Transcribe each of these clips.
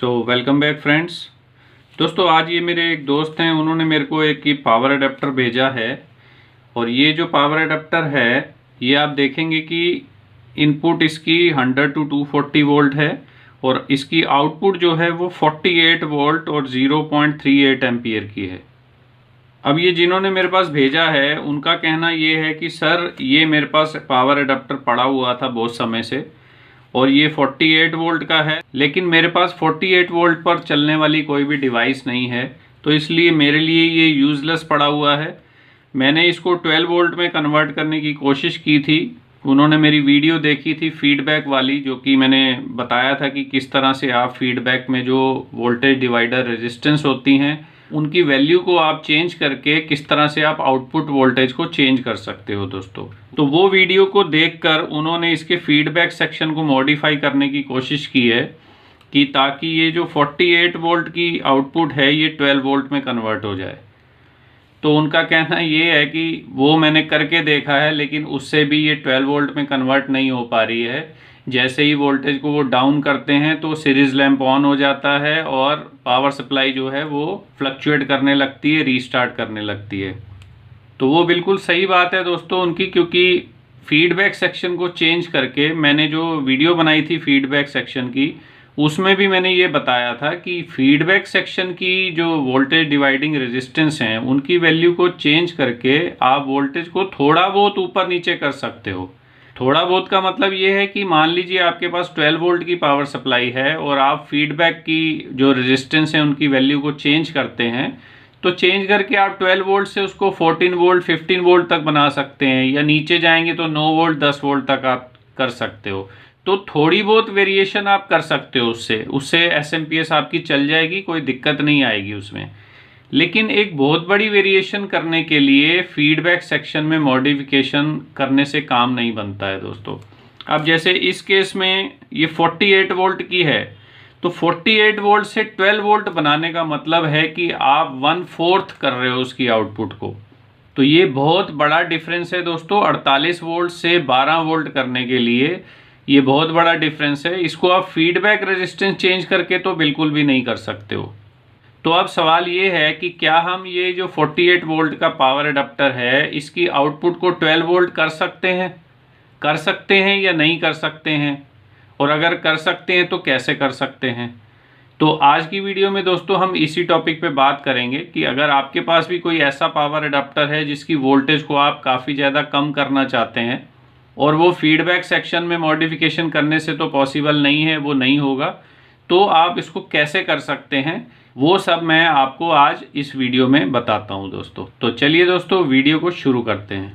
Welcome back friends. दोस्तों आज ये मेरे एक दोस्त हैं, उन्होंने मेरे को एक ये पावर अडेप्टर भेजा है। और ये जो पावर अडेप्टर है ये आप देखेंगे कि इनपुट इसकी 100 to 240 वोल्ट है और इसकी आउटपुट जो है वो 48 वोल्ट और 0.38 एम्पियर की है। अब ये जिन्होंने मेरे पास भेजा है उनका कहना ये है कि सर ये मेरे पास पावर अडेप्टर पड़ा हुआ था बहुत समय से और ये 48 वोल्ट का है, लेकिन मेरे पास 48 वोल्ट पर चलने वाली कोई भी डिवाइस नहीं है, तो इसलिए मेरे लिए ये यूज़लेस पड़ा हुआ है। मैंने इसको 12 वोल्ट में कन्वर्ट करने की कोशिश की थी। उन्होंने मेरी वीडियो देखी थी फीडबैक वाली, जो कि मैंने बताया था कि किस तरह से आप फीडबैक में जो वोल्टेज डिवाइडर रेजिस्टेंस होती हैं उनकी वैल्यू को आप चेंज करके किस तरह से आप आउटपुट वोल्टेज को चेंज कर सकते हो दोस्तों। तो वो वीडियो को देखकर उन्होंने इसके फीडबैक सेक्शन को मॉडिफाई करने की कोशिश की है कि ताकि ये जो 48 वोल्ट की आउटपुट है ये 12 वोल्ट में कन्वर्ट हो जाए। तो उनका कहना ये है कि वो मैंने करके देखा है लेकिन उससे भी ये 12 वोल्ट में कन्वर्ट नहीं हो पा रही है। जैसे ही वोल्टेज को वो डाउन करते हैं तो सीरीज लैंप ऑन हो जाता है और पावर सप्लाई जो है वो फ्लक्चुएट करने लगती है, रीस्टार्ट करने लगती है। तो वो बिल्कुल सही बात है दोस्तों उनकी, क्योंकि फीडबैक सेक्शन को चेंज करके मैंने जो वीडियो बनाई थी फीडबैक सेक्शन की उसमें भी मैंने ये बताया था कि फीडबैक सेक्शन की जो वोल्टेज डिवाइडिंग रेजिस्टेंस हैं उनकी वैल्यू को चेंज करके आप वोल्टेज को थोड़ा बहुत ऊपर नीचे कर सकते हो। थोड़ा बहुत का मतलब ये है कि मान लीजिए आपके पास 12 वोल्ट की पावर सप्लाई है और आप फीडबैक की जो रेजिस्टेंस है उनकी वैल्यू को चेंज करते हैं, तो चेंज करके आप 12 वोल्ट से उसको 14 वोल्ट 15 वोल्ट तक बना सकते हैं, या नीचे जाएंगे तो 9 वोल्ट 10 वोल्ट तक आप कर सकते हो। तो थोड़ी बहुत वेरिएशन आप कर सकते हो, उससे एसएमपीएस आपकी चल जाएगी, कोई दिक्कत नहीं आएगी उसमें। लेकिन एक बहुत बड़ी वेरिएशन करने के लिए फीडबैक सेक्शन में मॉडिफिकेशन करने से काम नहीं बनता है दोस्तों। अब जैसे इस केस में ये 48 वोल्ट की है, तो 48 वोल्ट से 12 वोल्ट बनाने का मतलब है कि आप 1/4 कर रहे हो उसकी आउटपुट को। तो ये बहुत बड़ा डिफरेंस है दोस्तों। 48 वोल्ट से 12 वोल्ट करने के लिए ये बहुत बड़ा डिफरेंस है। इसको आप फीडबैक रेजिस्टेंस चेंज करके तो बिल्कुल भी नहीं कर सकते हो। तो अब सवाल ये है कि क्या हम ये जो 48 वोल्ट का पावर अडेप्टर है इसकी आउटपुट को 12 वोल्ट कर सकते हैं या नहीं कर सकते हैं, और अगर कर सकते हैं तो कैसे कर सकते हैं। तो आज की वीडियो में दोस्तों हम इसी टॉपिक पे बात करेंगे कि अगर आपके पास भी कोई ऐसा पावर अडेप्टर है जिसकी वोल्टेज को आप काफ़ी ज़्यादा कम करना चाहते हैं और वो फीडबैक सेक्शन में मॉडिफिकेशन करने से तो पॉसिबल नहीं है, वो नहीं होगा, तो आप इसको कैसे कर सकते हैं वो सब मैं आपको आज इस वीडियो में बताता हूं दोस्तों। तो चलिए दोस्तों वीडियो को शुरू करते हैं।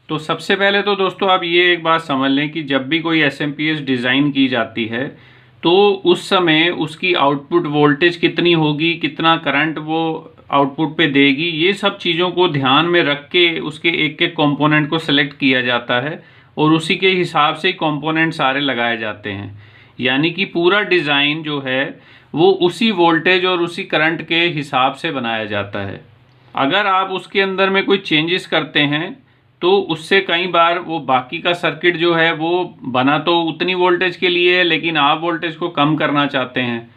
तो सबसे पहले तो दोस्तों आप ये एक बात समझ लें कि जब भी कोई एसएमपीएस डिज़ाइन की जाती है तो उस समय उसकी आउटपुट वोल्टेज कितनी होगी, कितना करंट वो आउटपुट पे देगी, ये सब चीज़ों को ध्यान में रख के उसके एक एक कंपोनेंट को सिलेक्ट किया जाता है और उसी के हिसाब से कंपोनेंट सारे लगाए जाते हैं। यानी कि पूरा डिज़ाइन जो है वो उसी वोल्टेज और उसी करंट के हिसाब से बनाया जाता है। अगर आप उसके अंदर में कोई चेंजेस करते हैं तो उससे कई बार वो बाकी का सर्किट जो है वो बना तो उतनी वोल्टेज के लिए है, लेकिन आप वोल्टेज को कम करना चाहते हैं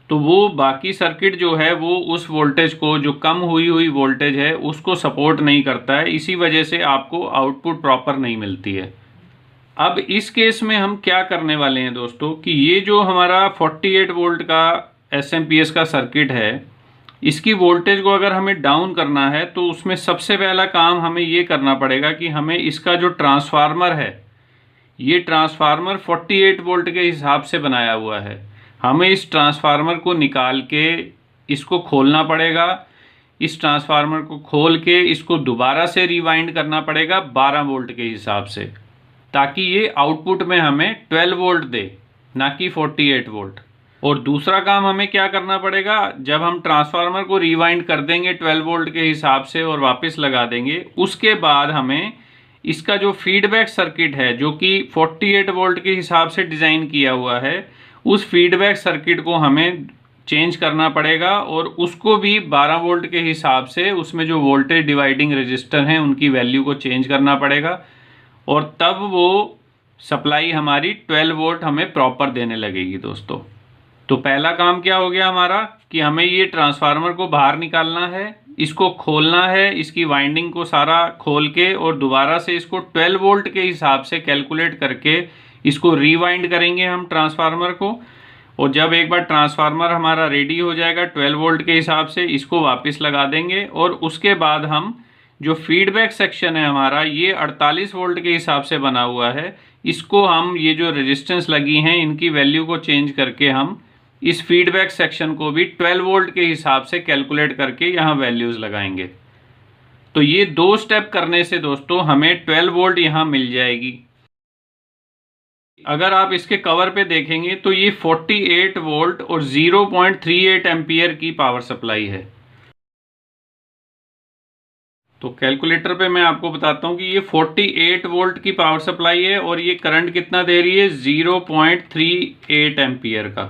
तो वो बाकी सर्किट जो है वो उस वोल्टेज को, जो कम हुई वोल्टेज है, उसको सपोर्ट नहीं करता है। इसी वजह से आपको आउटपुट प्रॉपर नहीं मिलती है। अब इस केस में हम क्या करने वाले हैं दोस्तों कि ये जो हमारा 48 वोल्ट का एसएमपीएस का सर्किट है इसकी वोल्टेज को अगर हमें डाउन करना है तो उसमें सबसे पहला काम हमें ये करना पड़ेगा कि हमें इसका जो ट्रांसफार्मर है, ये ट्रांसफार्मर 48 वोल्ट के हिसाब से बनाया हुआ है, हमें इस ट्रांसफार्मर को निकाल के इसको खोलना पड़ेगा। इस ट्रांसफार्मर को खोल के इसको दोबारा से रिवाइंड करना पड़ेगा 12 वोल्ट के हिसाब से, ताकि ये आउटपुट में हमें 12 वोल्ट दे, ना कि 48 वोल्ट। और दूसरा काम हमें क्या करना पड़ेगा, जब हम ट्रांसफार्मर को रिवाइंड कर देंगे 12 वोल्ट के हिसाब से और वापस लगा देंगे, उसके बाद हमें इसका जो फीडबैक सर्किट है जो कि 48 वोल्ट के हिसाब से डिज़ाइन किया हुआ है, उस फीडबैक सर्किट को हमें चेंज करना पड़ेगा और उसको भी 12 वोल्ट के हिसाब से उसमें जो वोल्टेज डिवाइडिंग रेजिस्टर हैं उनकी वैल्यू को चेंज करना पड़ेगा। और तब वो सप्लाई हमारी 12 वोल्ट हमें प्रॉपर देने लगेगी दोस्तों। तो पहला काम क्या हो गया हमारा कि हमें ये ट्रांसफार्मर को बाहर निकालना है, इसको खोलना है, इसकी वाइंडिंग को सारा खोल के और दोबारा से इसको 12 वोल्ट के हिसाब से कैलकुलेट करके इसको रीवाइंड करेंगे हम ट्रांसफार्मर को। और जब एक बार ट्रांसफार्मर हमारा रेडी हो जाएगा 12 वोल्ट के हिसाब से, इसको वापस लगा देंगे और उसके बाद हम जो फीडबैक सेक्शन है हमारा, ये 48 वोल्ट के हिसाब से बना हुआ है, इसको हम ये जो रेजिस्टेंस लगी हैं इनकी वैल्यू को चेंज करके हम इस फीडबैक सेक्शन को भी 12 वोल्ट के हिसाब से कैलकुलेट करके यहाँ वैल्यूज लगाएंगे। तो ये 2 स्टेप करने से दोस्तों हमें 12 वोल्ट यहाँ मिल जाएगी। अगर आप इसके कवर पे देखेंगे तो ये 48 वोल्ट और 0.38 एम्पियर की पावर सप्लाई है। तो कैलकुलेटर पे मैं आपको बताता हूँ कि ये 48 वोल्ट की पावर सप्लाई है और ये करंट कितना दे रही है, 0.38 एम्पियर का।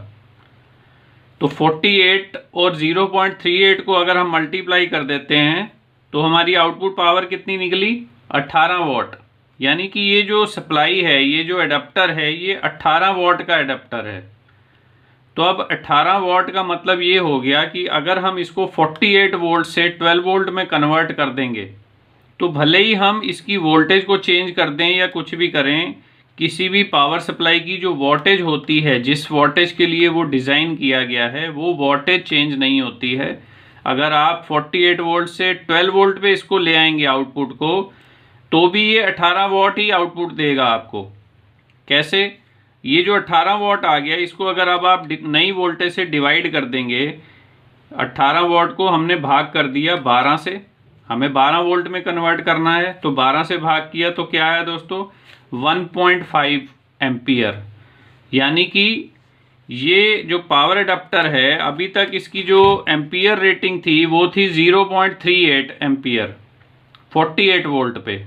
तो 48 और 0.38 को अगर हम मल्टीप्लाई कर देते हैं तो हमारी आउटपुट पावर कितनी निकली, 18 वॉट। यानी कि ये जो सप्लाई है, ये जो एडाप्टर है, ये 18 वॉट का एडाप्टर है। तो अब 18 वॉट का मतलब ये हो गया कि अगर हम इसको 48 वोल्ट से 12 वोल्ट में कन्वर्ट कर देंगे तो भले ही हम इसकी वोल्टेज को चेंज कर दें या कुछ भी करें, किसी भी पावर सप्लाई की जो वोल्टेज होती है, जिस वोल्टेज के लिए वो डिज़ाइन किया गया है, वो वोल्टेज चेंज नहीं होती है। अगर आप 48 वोल्ट से 12 वोल्ट पे इसको ले आएंगे आउटपुट को, तो भी ये 18 वॉट ही आउटपुट देगा आपको। कैसे, ये जो 18 वॉट आ गया, इसको अगर अब आप नई वोल्टेज से डिवाइड कर देंगे, 18 वॉट को हमने भाग कर दिया 12 से, हमें 12 वोल्ट में कन्वर्ट करना है, तो 12 से भाग किया तो क्या आया दोस्तों, 1.5 एम्पियर। यानी कि ये जो पावर एडाप्टर है, अभी तक इसकी जो एम्पियर रेटिंग थी वो थी 0.38 एम्पियर 48 वोल्ट पे।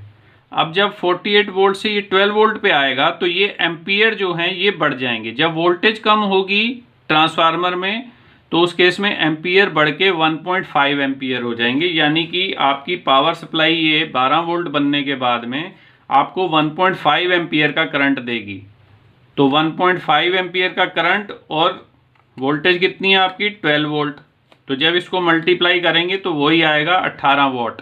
अब जब 48 वोल्ट से ये 12 वोल्ट पे आएगा तो ये एम्पियर जो हैं ये बढ़ जाएंगे। जब वोल्टेज कम होगी ट्रांसफार्मर में तो उस केस में एम्पियर बढ़ के 1.5 एम्पियर हो जाएंगे। यानी कि आपकी पावर सप्लाई ये 12 वोल्ट बनने के बाद में आपको 1.5 एम्पियर का करंट देगी। तो 1.5 एम्पियर का करंट और वोल्टेज कितनी है आपकी, 12 वोल्ट। तो जब इसको मल्टीप्लाई करेंगे तो वही आएगा 18 वॉट।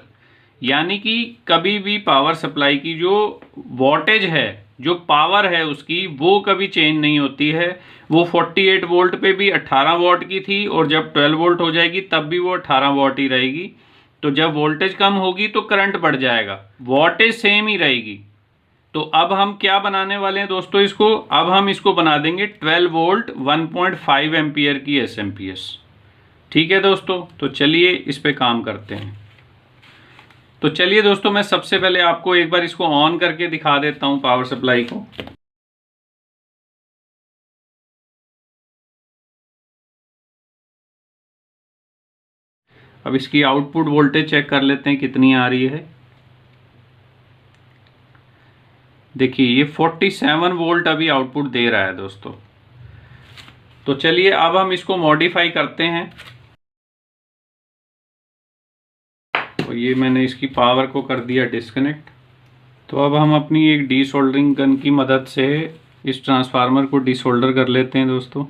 यानी कि कभी भी पावर सप्लाई की जो वोल्टेज है, जो पावर है उसकी, वो कभी चेंज नहीं होती है। वो 48 वोल्ट पे भी 18 वॉट की थी और जब 12 वोल्ट हो जाएगी तब भी वो 18 वॉट ही रहेगी। तो जब वोल्टेज कम होगी तो करंट बढ़ जाएगा, वोल्टेज सेम ही रहेगी। तो अब हम क्या बनाने वाले हैं दोस्तों, इसको अब हम इसको बना देंगे 12 वोल्ट 1.5 एम्पियर की एसएमपीएस। ठीक है दोस्तों, तो चलिए इस पे काम करते हैं। तो चलिए दोस्तों, मैं सबसे पहले आपको एक बार इसको ऑन करके दिखा देता हूं पावर सप्लाई को। अब इसकी आउटपुट वोल्टेज चेक कर लेते हैं कितनी आ रही है। देखिए ये 47 वोल्ट अभी आउटपुट दे रहा है दोस्तों। तो चलिए अब हम इसको मॉडिफाई करते हैं। तो ये मैंने इसकी पावर को कर दिया डिस्कनेक्ट। तो अब हम अपनी एक डीसोल्डरिंग गन की मदद से इस ट्रांसफार्मर को डीसोल्डर कर लेते हैं दोस्तों।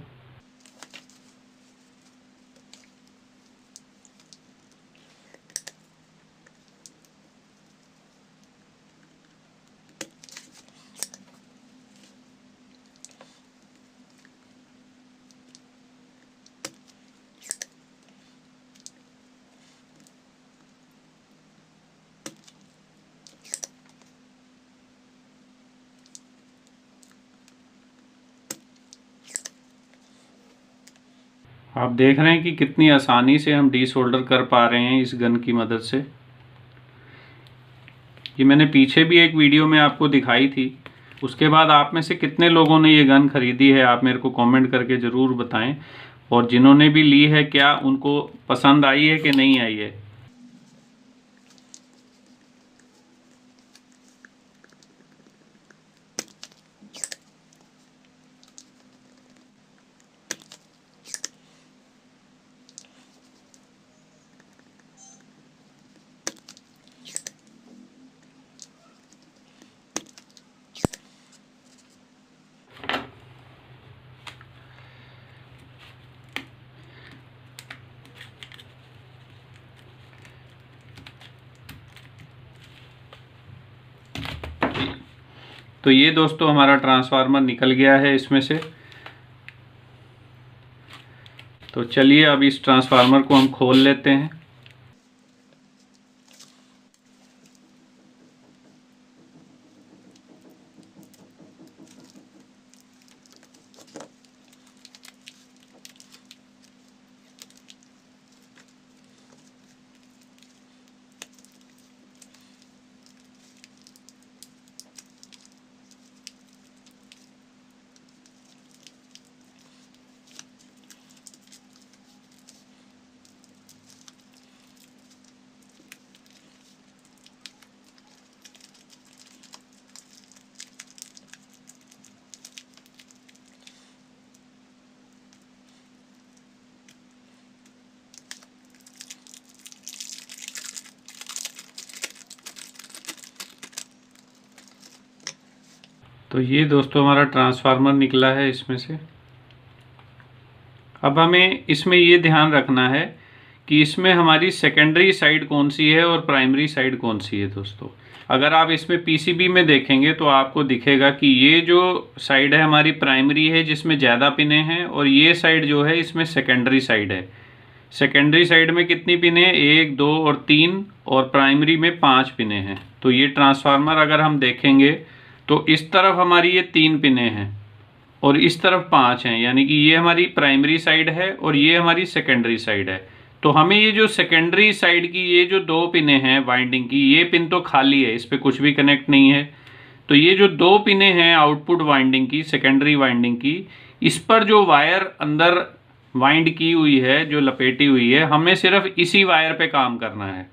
आप देख रहे हैं कि कितनी आसानी से हम डीसोल्डर कर पा रहे हैं इस गन की मदद से। ये मैंने पीछे भी एक वीडियो में आपको दिखाई थी। उसके बाद आप में से कितने लोगों ने ये गन खरीदी है, आप मेरे को कमेंट करके ज़रूर बताएं। और जिन्होंने भी ली है, क्या उनको पसंद आई है कि नहीं आई है। तो ये दोस्तों हमारा ट्रांसफार्मर निकल गया है इसमें से। तो चलिए अब इस ट्रांसफार्मर को हम खोल लेते हैं। तो ये दोस्तों हमारा ट्रांसफार्मर निकला है इसमें से। अब हमें इसमें ये ध्यान रखना है कि इसमें हमारी सेकेंडरी साइड कौन सी है और प्राइमरी साइड कौन सी है दोस्तों। अगर आप इसमें पीसीबी में देखेंगे तो आपको दिखेगा कि ये जो साइड है हमारी प्राइमरी है जिसमें ज़्यादा पिनें हैं, और ये साइड जो है इसमें सेकेंडरी साइड है। सेकेंडरी साइड में कितनी पिनें हैं? 1, 2 और 3, और प्राइमरी में 5 पिनें हैं। तो ये ट्रांसफार्मर अगर हम देखेंगे तो इस तरफ हमारी ये 3 पिनें हैं और इस तरफ 5 हैं, यानी कि ये हमारी प्राइमरी साइड है और ये हमारी सेकेंडरी साइड है। तो हमें ये जो सेकेंडरी साइड की ये जो 2 पिनें हैं वाइंडिंग की, ये पिन तो खाली है, इस पर कुछ भी कनेक्ट नहीं है। तो ये जो 2 पिनें हैं आउटपुट वाइंडिंग की, सेकेंडरी वाइंडिंग की, इस पर जो वायर अंदर वाइंड की हुई है, जो लपेटी हुई है, हमें सिर्फ इसी वायर पे काम करना है,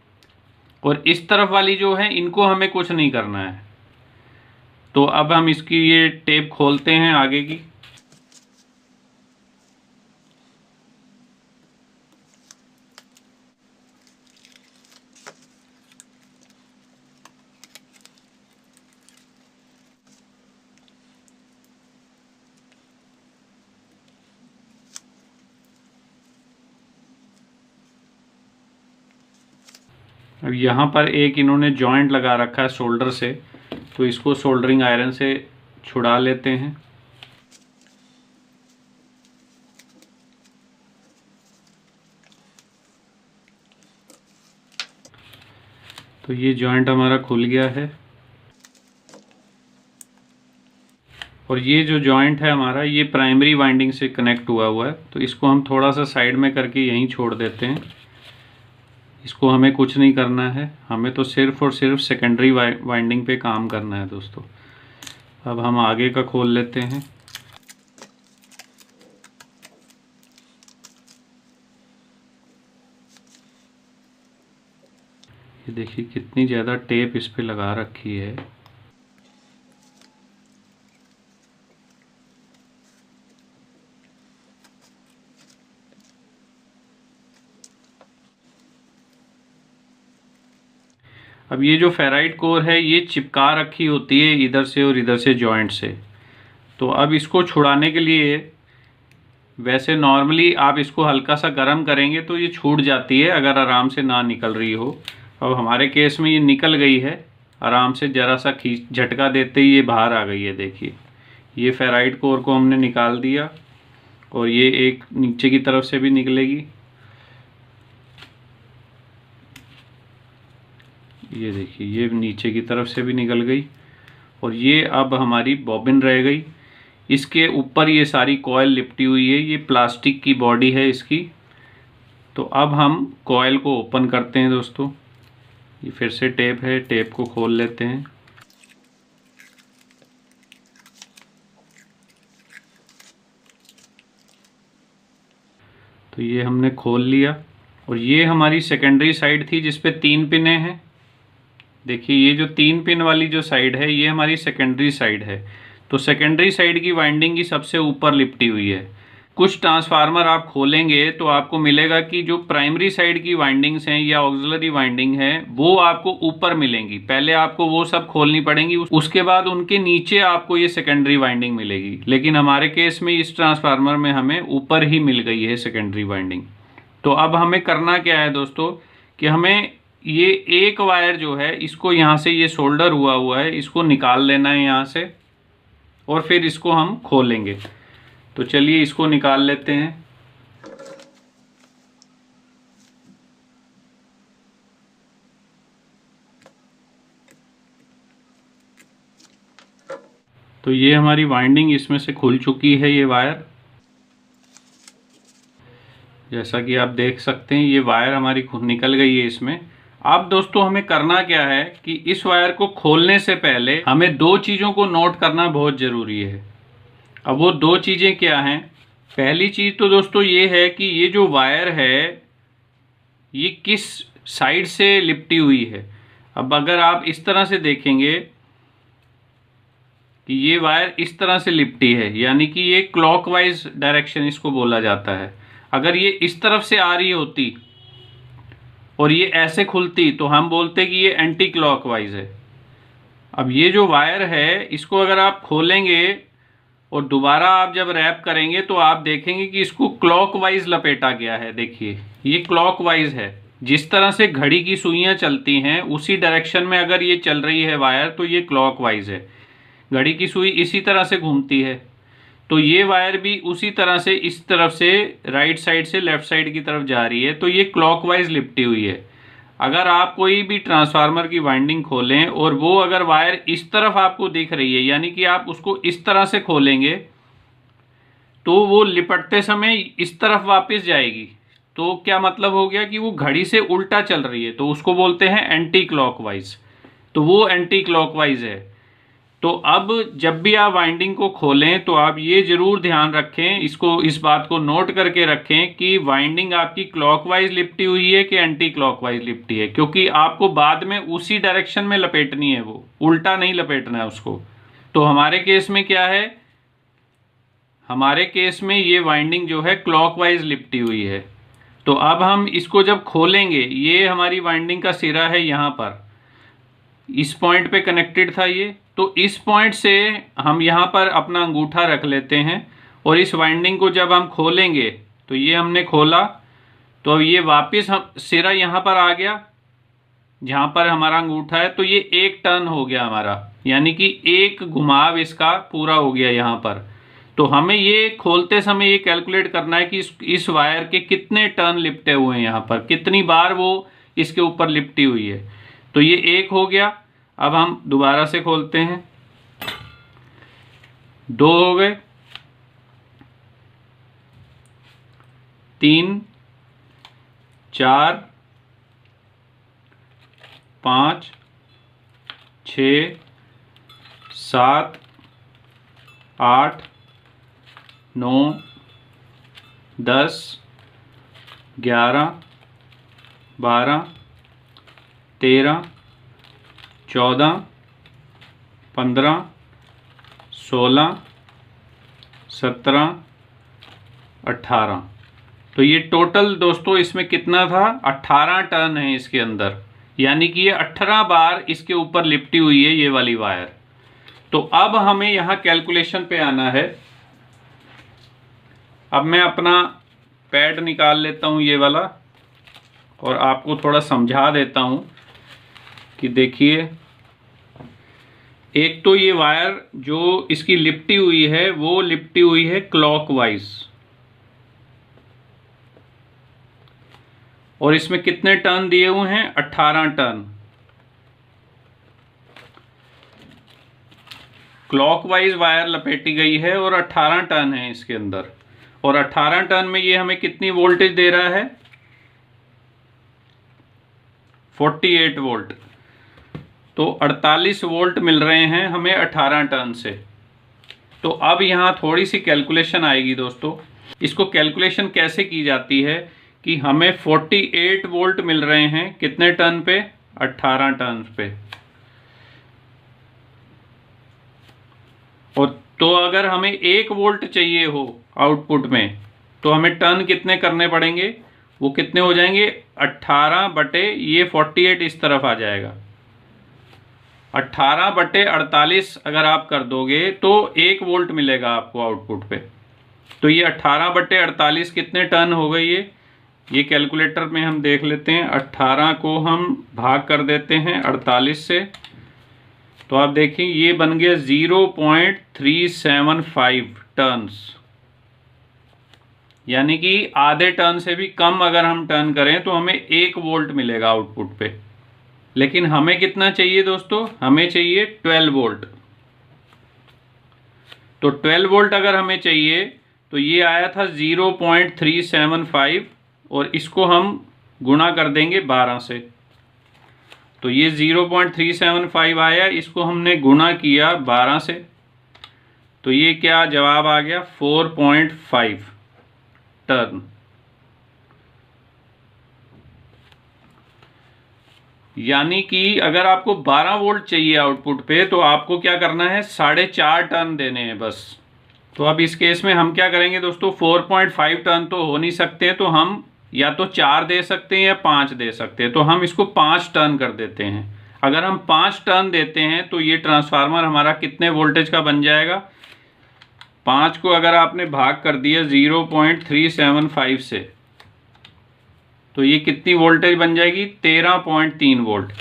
और इस तरफ वाली जो है इनको हमें कुछ नहीं करना है। तो अब हम इसकी ये टेप खोलते हैं आगे की। अब यहाँ पर एक इन्होंने जॉइंट लगा रखा है सोल्डर से, तो इसको सोल्डरिंग आयरन से छुड़ा लेते हैं। तो ये जॉइंट हमारा खुल गया है, और ये जो जॉइंट है हमारा ये प्राइमरी वाइंडिंग से कनेक्ट हुआ है। तो इसको हम थोड़ा सा साइड में करके यहीं छोड़ देते हैं। इसको हमें कुछ नहीं करना है, हमें तो सिर्फ और सिर्फ सेकेंडरी वाइंडिंग पे काम करना है दोस्तों। अब हम आगे का खोल लेते हैं। ये देखिए कितनी ज़्यादा टेप इस पे लगा रखी है। अब ये जो फेराइट कोर है ये चिपका रखी होती है इधर से और इधर से जॉइंट से। तो अब इसको छुड़ाने के लिए, वैसे नॉर्मली आप इसको हल्का सा गर्म करेंगे तो ये छूट जाती है अगर आराम से ना निकल रही हो। अब हमारे केस में ये निकल गई है, आराम से ज़रा सा खींच झटका देते ही ये बाहर आ गई है। देखिए ये फेराइट कोर को हमने निकाल दिया, और ये एक नीचे की तरफ से भी निकलेगी। ये देखिए ये नीचे की तरफ से भी निकल गई, और ये अब हमारी बॉबिन रह गई। इसके ऊपर ये सारी कॉयल लिपटी हुई है, ये प्लास्टिक की बॉडी है इसकी। तो अब हम कॉयल को ओपन करते हैं दोस्तों। ये फिर से टेप है, टेप को खोल लेते हैं। तो ये हमने खोल लिया, और ये हमारी सेकेंडरी साइड थी जिस पे 3 पिनें हैं। देखिए ये जो 3 पिन वाली जो साइड है ये हमारी सेकेंडरी साइड है। तो सेकेंडरी साइड की वाइंडिंग की सबसे ऊपर लिपटी हुई है। कुछ ट्रांसफार्मर आप खोलेंगे तो आपको मिलेगा कि जो प्राइमरी साइड की वाइंडिंग्स हैं या ऑक्सिलरी वाइंडिंग है वो आपको ऊपर मिलेंगी। पहले आपको वो सब खोलनी पड़ेंगी, उसके बाद उनके नीचे आपको ये सेकेंडरी वाइंडिंग मिलेगी। लेकिन हमारे केस में इस ट्रांसफार्मर में हमें ऊपर ही मिल गई है सेकेंडरी वाइंडिंग। तो अब हमें करना क्या है दोस्तों कि हमें ये एक वायर जो है इसको यहाँ से, ये शोल्डर हुआ है, इसको निकाल लेना है यहाँ से और फिर इसको हम खोलेंगे। तो चलिए इसको निकाल लेते हैं। तो ये हमारी वाइंडिंग इसमें से खुल चुकी है, ये वायर जैसा कि आप देख सकते हैं, ये वायर हमारी खुद निकल गई है इसमें। अब दोस्तों हमें करना क्या है कि इस वायर को खोलने से पहले हमें दो चीज़ों को नोट करना बहुत ज़रूरी है। अब वो दो चीज़ें क्या हैं? पहली चीज़ तो दोस्तों ये है कि ये जो वायर है ये किस साइड से लिपटी हुई है। अब अगर आप इस तरह से देखेंगे कि ये वायर इस तरह से लिपटी है, यानी कि ये क्लॉकवाइज डायरेक्शन इसको बोला जाता है। अगर ये इस तरफ से आ रही होती और ये ऐसे खुलती तो हम बोलते कि ये एंटी क्लॉकवाइज है। अब ये जो वायर है इसको अगर आप खोलेंगे और दोबारा आप जब रैप करेंगे तो आप देखेंगे कि इसको क्लॉकवाइज लपेटा गया है। देखिए ये क्लॉकवाइज है, जिस तरह से घड़ी की सुइयां चलती हैं उसी डायरेक्शन में अगर ये चल रही है वायर तो ये क्लॉकवाइज है। घड़ी की सुई इसी तरह से घूमती है, तो ये वायर भी उसी तरह से इस तरफ से राइट साइड से लेफ्ट साइड की तरफ जा रही है, तो ये क्लॉकवाइज लिपटी हुई है। अगर आप कोई भी ट्रांसफार्मर की वाइंडिंग खोलें और वो अगर वायर इस तरफ आपको दिख रही है, यानी कि आप उसको इस तरह से खोलेंगे तो वो लिपटते समय इस तरफ वापस जाएगी। तो क्या मतलब हो गया कि वो घड़ी से उल्टा चल रही है, तो उसको बोलते हैं एंटी क्लॉकवाइज। तो वो एंटी क्लॉकवाइज है। तो अब जब भी आप वाइंडिंग को खोलें तो आप ये जरूर ध्यान रखें, इसको, इस बात को नोट करके रखें कि वाइंडिंग आपकी क्लॉकवाइज लिपटी हुई है कि एंटी क्लॉकवाइज लिपटी है, क्योंकि आपको बाद में उसी डायरेक्शन में लपेटनी है, वो उल्टा नहीं लपेटना है उसको। तो हमारे केस में क्या है, हमारे केस में ये वाइंडिंग जो है क्लॉकवाइज लिपटी हुई है। तो अब हम इसको जब खोलेंगे, ये हमारी वाइंडिंग का सिरा है, यहाँ पर इस पॉइंट पे कनेक्टेड था ये, तो इस पॉइंट से हम यहाँ पर अपना अंगूठा रख लेते हैं और इस वाइंडिंग को जब हम खोलेंगे तो ये हमने खोला तो अब ये वापस हम सिरा यहाँ पर आ गया जहाँ पर हमारा अंगूठा है, तो ये एक टर्न हो गया हमारा, यानी कि एक घुमाव इसका पूरा हो गया यहाँ पर। तो हमें ये खोलते समय ये कैलकुलेट करना है कि इस वायर के कितने टर्न लिपटे हुए हैं, यहाँ पर कितनी बार वो इसके ऊपर लिपटी हुई है। तो ये एक हो गया। अब हम दोबारा से खोलते हैं, दो हो गए, तीन, चार, पाँच, 6, 7, 8, 9, 10, 11, 12, 13, 14, 15, 16, 17, 18। तो ये टोटल दोस्तों इसमें कितना था, 18 टर्न है इसके अंदर, यानी कि ये 18 बार इसके ऊपर लिपटी हुई है ये वाली वायर। तो अब हमें यहाँ कैलकुलेशन पे आना है। अब मैं अपना पैड निकाल लेता हूँ ये वाला और आपको थोड़ा समझा देता हूँ कि देखिए, एक तो ये वायर जो इसकी लिपटी हुई है वो लिपटी हुई है क्लॉकवाइज, और इसमें कितने टर्न दिए हुए हैं, 18 टर्न। क्लॉकवाइज वायर लपेटी गई है और 18 टर्न है इसके अंदर, और 18 टर्न में ये हमें कितनी वोल्टेज दे रहा है, 48 वोल्ट। तो 48 वोल्ट मिल रहे हैं हमें 18 टर्न से। तो अब यहाँ थोड़ी सी कैलकुलेशन आएगी दोस्तों। इसको कैलकुलेशन कैसे की जाती है कि हमें 48 वोल्ट मिल रहे हैं कितने टर्न पे, 18 टर्न पे। और तो अगर हमें 1 वोल्ट चाहिए हो आउटपुट में तो हमें टर्न कितने करने पड़ेंगे, वो कितने हो जाएंगे, 18 बटे ये 48 इस तरफ आ जाएगा, 18 बटे 48 अगर आप कर दोगे तो 1 वोल्ट मिलेगा आपको आउटपुट पे। तो ये 18 बटे 48 कितने टर्न हो गए, ये कैलकुलेटर में हम देख लेते हैं। 18 को हम भाग कर देते हैं 48 से, तो आप देखिए ये बन गया 0.375 टर्न्स, यानी कि आधे टर्न से भी कम अगर हम टर्न करें तो हमें 1 वोल्ट मिलेगा आउटपुट पे। लेकिन हमें कितना चाहिए दोस्तों, हमें चाहिए 12 वोल्ट। तो 12 वोल्ट अगर हमें चाहिए तो ये आया था 0.375 और इसको हम गुणा कर देंगे 12 से। तो ये 0.375 आया, इसको हमने गुणा किया 12 से, तो ये क्या जवाब आ गया 4.5 टर्न। यानी कि अगर आपको 12 वोल्ट चाहिए आउटपुट पे तो आपको क्या करना है, 4.5 टर्न देने हैं बस। तो अब इस केस में हम क्या करेंगे दोस्तों, 4.5 टर्न तो हो नहीं सकते, तो हम या तो 4 दे सकते हैं या 5 दे सकते हैं। तो हम इसको 5 टर्न कर देते हैं। अगर हम 5 टर्न देते हैं तो ये ट्रांसफार्मर हमारा कितने वोल्टेज का बन जाएगा, 5 को अगर आपने भाग कर दिया 0.375 से तो ये कितनी वोल्टेज बन जाएगी, 13.3 वोल्ट।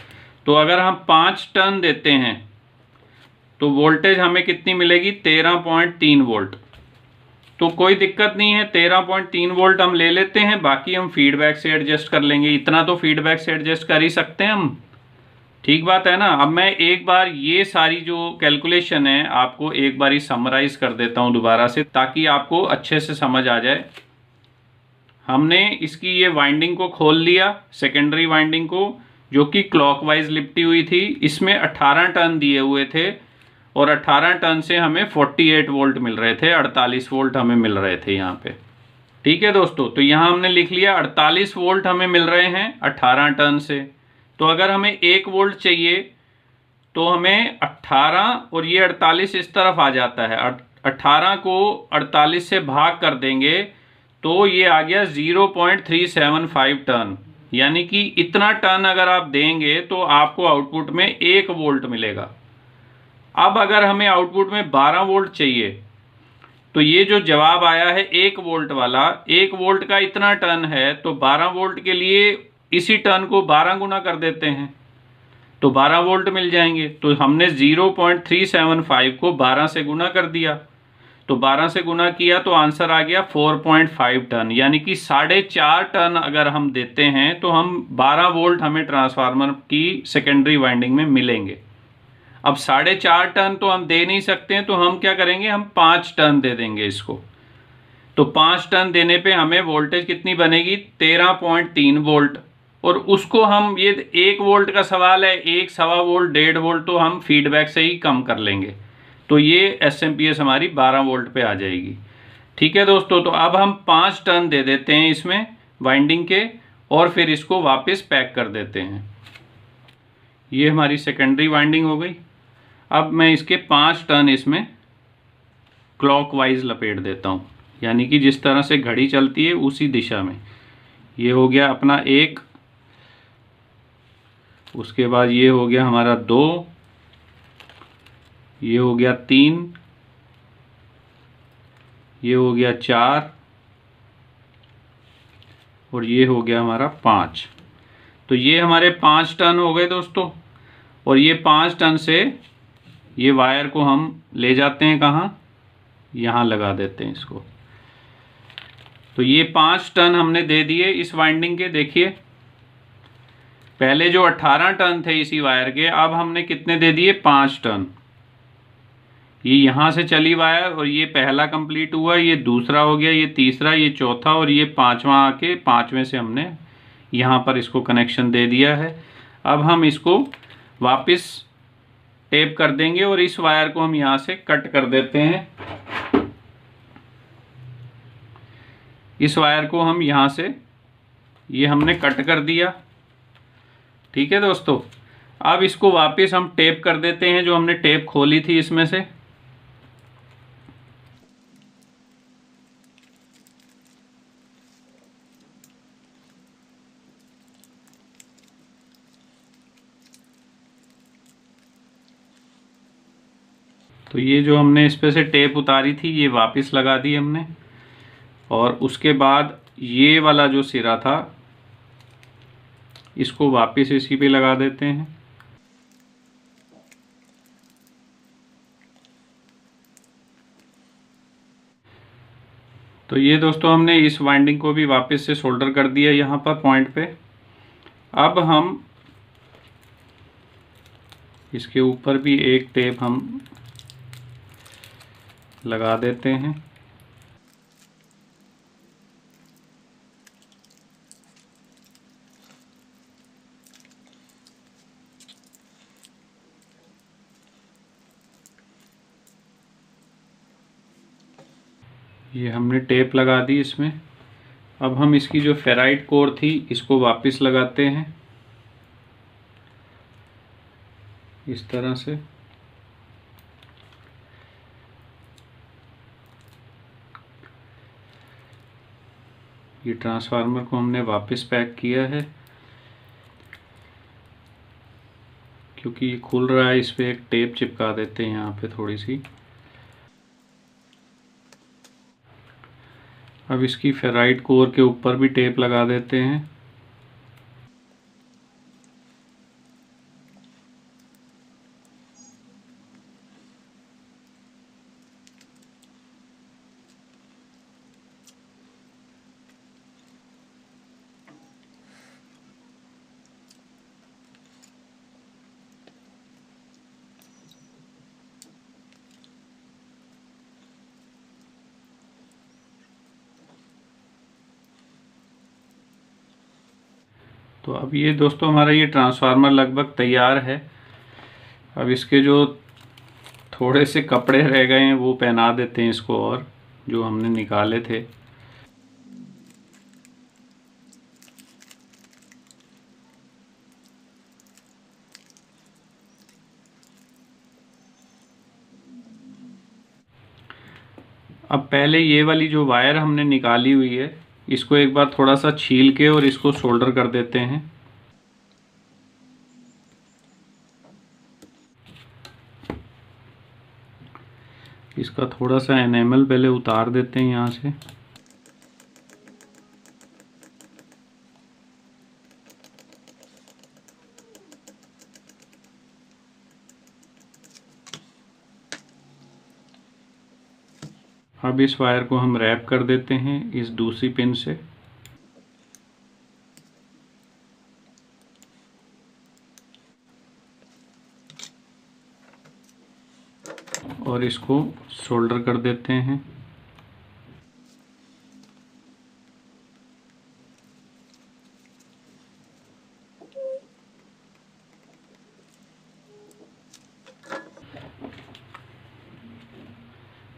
तो अगर हम 5 टर्न देते हैं तो वोल्टेज हमें कितनी मिलेगी, 13.3 वोल्ट। तो कोई दिक्कत नहीं है, 13.3 वोल्ट हम ले लेते हैं, बाकी हम फीडबैक से एडजस्ट कर लेंगे। इतना तो फीडबैक से एडजस्ट कर ही सकते हैं हम, ठीक बात है ना। अब मैं एक बार ये सारी जो कैलकुलेशन है आपको एक बार ही समराइज कर देता हूँ दोबारा से, ताकि आपको अच्छे से समझ आ जाए। हमने इसकी ये वाइंडिंग को खोल लिया, सेकेंडरी वाइंडिंग को, जो कि क्लॉकवाइज लिपटी हुई थी। इसमें 18 टर्न दिए हुए थे और 18 टर्न से हमें 48 वोल्ट मिल रहे थे, 48 वोल्ट हमें मिल रहे थे यहाँ पे। ठीक है दोस्तों, तो यहाँ हमने लिख लिया 48 वोल्ट हमें मिल रहे हैं 18 टर्न से। तो अगर हमें 1 वोल्ट चाहिए तो हमें 18 और ये 48 इस तरफ आ जाता है, 18 को 48 से भाग कर देंगे तो ये आ गया 0.375 टर्न। यानी कि इतना टर्न अगर आप देंगे तो आपको आउटपुट में 1 वोल्ट मिलेगा। अब अगर हमें आउटपुट में 12 वोल्ट चाहिए तो ये जो जवाब आया है 1 वोल्ट वाला, 1 वोल्ट का इतना टर्न है, तो 12 वोल्ट के लिए इसी टर्न को 12 गुना कर देते हैं तो 12 वोल्ट मिल जाएंगे। तो हमने 0.375 को 12 से गुना कर दिया, तो 12 से गुना किया तो आंसर आ गया 4.5 टन। यानी कि 4.5 टन अगर हम देते हैं तो हम 12 वोल्ट हमें ट्रांसफार्मर की सेकेंडरी वाइंडिंग में मिलेंगे। अब 4.5 टन तो हम दे नहीं सकते हैं, तो हम क्या करेंगे, हम 5 टन दे देंगे इसको। तो 5 टन देने पे हमें वोल्टेज कितनी बनेगी, 13.3 वोल्ट। और उसको हम, ये 1 वोल्ट का सवाल है, 1 सवा वोल्ट 1.5 वोल्ट तो हम फीडबैक से ही कम कर लेंगे, तो ये एसएमपीएस हमारी 12 वोल्ट पे आ जाएगी। ठीक है दोस्तों, तो अब हम 5 टर्न दे देते हैं इसमें वाइंडिंग के और फिर इसको वापस पैक कर देते हैं। ये हमारी सेकेंडरी वाइंडिंग हो गई। अब मैं इसके 5 टर्न इसमें क्लॉकवाइज लपेट देता हूँ, यानी कि जिस तरह से घड़ी चलती है उसी दिशा में। ये हो गया अपना 1, उसके बाद ये हो गया हमारा 2, ये हो गया 3, ये हो गया 4 और ये हो गया हमारा 5। तो ये हमारे 5 टर्न हो गए दोस्तों। और ये 5 टर्न से ये वायर को हम ले जाते हैं कहाँ, यहाँ लगा देते हैं इसको। तो ये 5 टर्न हमने दे दिए इस वाइंडिंग के। देखिए पहले जो 18 टर्न थे इसी वायर के, अब हमने कितने दे दिए, 5 टर्न। ये यहाँ से चली वायर और ये पहला कंप्लीट हुआ, ये दूसरा हो गया, ये तीसरा, ये चौथा और ये 5वां आके 5वें से हमने यहाँ पर इसको कनेक्शन दे दिया है। अब हम इसको वापस टेप कर देंगे और इस वायर को हम यहाँ से कट कर देते हैं। इस वायर को हम यहाँ से, ये हमने कट कर दिया। ठीक है दोस्तों, अब इसको वापस हम टेप कर देते हैं, जो हमने टेप खोली थी इसमें से। तो ये जो हमने इस पे से टेप उतारी थी ये वापस लगा दी हमने। और उसके बाद ये वाला जो सिरा था इसको वापस इसी पे लगा देते हैं। तो ये दोस्तों हमने इस वाइंडिंग को भी वापस से सोल्डर कर दिया यहाँ पर पॉइंट पे। अब हम इसके ऊपर भी एक टेप हम लगा देते हैं। ये हमने टेप लगा दी इसमें। अब हम इसकी जो फेराइट कोर थी इसको वापस लगाते हैं इस तरह से। ये ट्रांसफार्मर को हमने वापस पैक किया है। क्योंकि ये खुल रहा है, इस पे एक टेप चिपका देते हैं यहाँ पे थोड़ी सी। अब इसकी फेराइट कोर के ऊपर भी टेप लगा देते हैं। तो अब ये दोस्तों हमारा ये ट्रांसफार्मर लगभग तैयार है। अब इसके जो थोड़े से कपड़े रह गए हैं वो पहना देते हैं इसको, और जो हमने निकाले थे। अब पहले ये वाली जो वायर हमने निकाली हुई है इसको एक बार थोड़ा सा छील के और इसको सोल्डर कर देते हैं। इसका थोड़ा सा एनेमल पहले उतार देते हैं यहाँ से। अब इस वायर को हम रैप कर देते हैं इस दूसरी पिन से। और इसको सोल्डर कर देते हैं।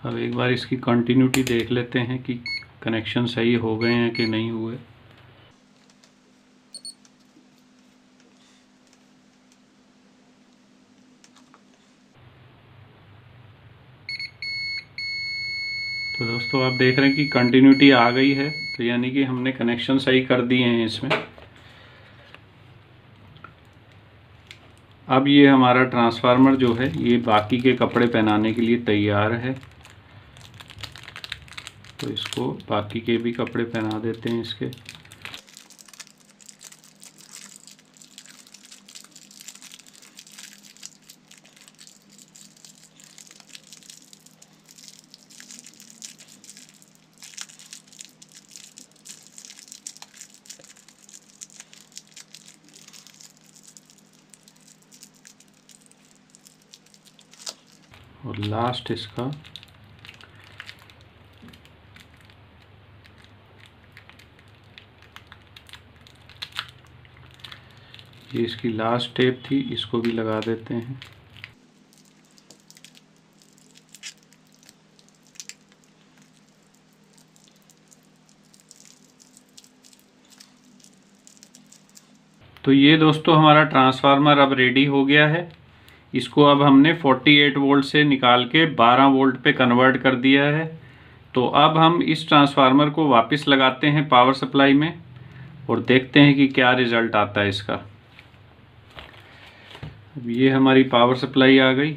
अब एक बार इसकी कंटिन्यूटी देख लेते हैं कि कनेक्शन सही हो गए हैं कि नहीं हुए। तो दोस्तों आप देख रहे हैं कि कंटिन्यूटी आ गई है, तो यानी कि हमने कनेक्शन सही कर दिए हैं इसमें। अब ये हमारा ट्रांसफार्मर जो है ये बाकी के कपड़े पहनाने के लिए तैयार है। तो इसको बाकी के भी कपड़े पहना देते हैं इसके। और लास्ट इसका ये इसकी लास्ट टेप थी, इसको भी लगा देते हैं। तो ये दोस्तों हमारा ट्रांसफार्मर अब रेडी हो गया है। इसको अब हमने 48 वोल्ट से निकाल के 12 वोल्ट पे कन्वर्ट कर दिया है। तो अब हम इस ट्रांसफार्मर को वापस लगाते हैं पावर सप्लाई में और देखते हैं कि क्या रिज़ल्ट आता है इसका। अब ये हमारी पावर सप्लाई आ गई।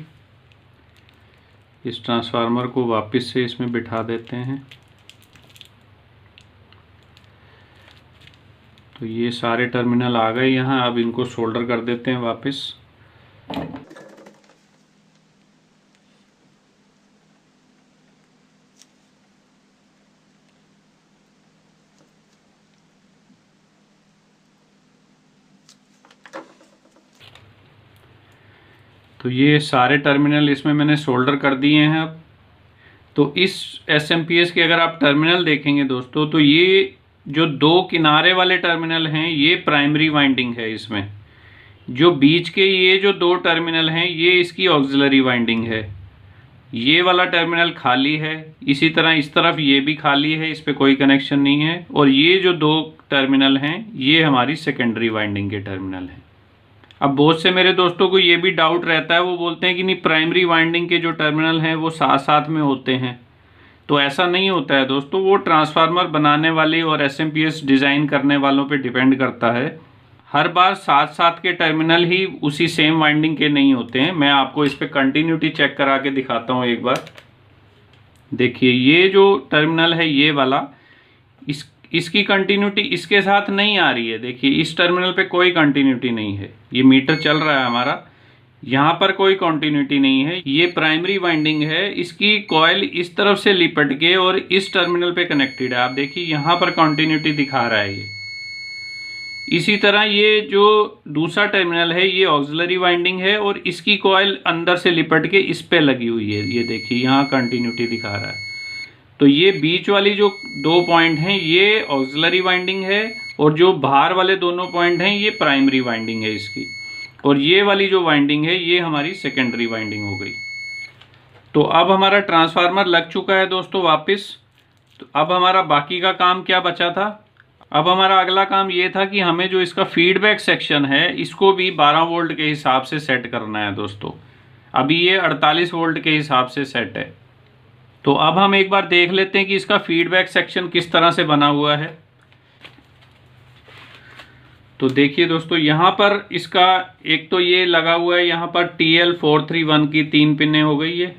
इस ट्रांसफार्मर को वापस से इसमें बिठा देते हैं। तो ये सारे टर्मिनल आ गए यहाँ। अब इनको सोल्डर कर देते हैं वापस। तो ये सारे टर्मिनल इसमें मैंने सोल्डर कर दिए हैं। अब तो इस SMPS के अगर आप टर्मिनल देखेंगे दोस्तों, तो ये जो दो किनारे वाले टर्मिनल हैं ये प्राइमरी वाइंडिंग है इसमें। जो बीच के ये जो दो टर्मिनल हैं ये इसकी ऑक्सिलरी वाइंडिंग है। ये वाला टर्मिनल खाली है, इसी तरह इस तरफ ये भी खाली है, इस पर कोई कनेक्शन नहीं है। और ये जो दो टर्मिनल हैं ये हमारी सेकेंडरी वाइंडिंग के टर्मिनल हैं। अब बहुत से मेरे दोस्तों को ये भी डाउट रहता है, वो बोलते हैं कि नहीं प्राइमरी वाइंडिंग के जो टर्मिनल हैं वो साथ साथ में होते हैं। तो ऐसा नहीं होता है दोस्तों, वो ट्रांसफार्मर बनाने वाले और SMPS डिज़ाइन करने वालों पे डिपेंड करता है। हर बार साथ साथ के टर्मिनल ही उसी सेम वाइंडिंग के नहीं होते हैं। मैं आपको इस पर कंटिन्यूटी चेक करा के दिखाता हूँ एक बार। देखिए ये जो टर्मिनल है ये वाला, इसकी कंटिन्यूटी इसके साथ नहीं आ रही है। देखिए इस टर्मिनल पे कोई कंटिन्यूटी नहीं है, ये मीटर चल रहा है हमारा, यहाँ पर कोई कंटिन्यूटी नहीं है। ये प्राइमरी वाइंडिंग है, इसकी कॉइल इस तरफ से लिपट के और इस टर्मिनल पे कनेक्टेड है। आप देखिए यहाँ पर कंटिन्यूटी दिखा रहा है ये। इसी तरह ये जो दूसरा टर्मिनल है ये ऑक्सिलरी वाइंडिंग है और इसकी कॉइल अंदर से लिपट के इस पे लगी हुई है। ये देखिए यहाँ कंटिन्यूटी दिखा रहा है। तो ये बीच वाली जो दो पॉइंट हैं ये ऑक्सिलरी वाइंडिंग है और जो बाहर वाले दोनों पॉइंट हैं ये प्राइमरी वाइंडिंग है इसकी। और ये वाली जो वाइंडिंग है ये हमारी सेकेंडरी वाइंडिंग हो गई। तो अब हमारा ट्रांसफार्मर लग चुका है दोस्तों वापस। तो अब हमारा बाकी का काम क्या बचा था? अब हमारा अगला काम ये था कि हमें जो इसका फीडबैक सेक्शन है इसको भी 12 वोल्ट के हिसाब से सेट करना है दोस्तों। अभी ये 48 वोल्ट के हिसाब से सेट है। तो अब हम एक बार देख लेते हैं कि इसका फीडबैक सेक्शन किस तरह से बना हुआ है। तो देखिए दोस्तों यहाँ पर इसका एक तो ये लगा हुआ है, यहाँ पर TL431 की 3 पिनें हो गई है।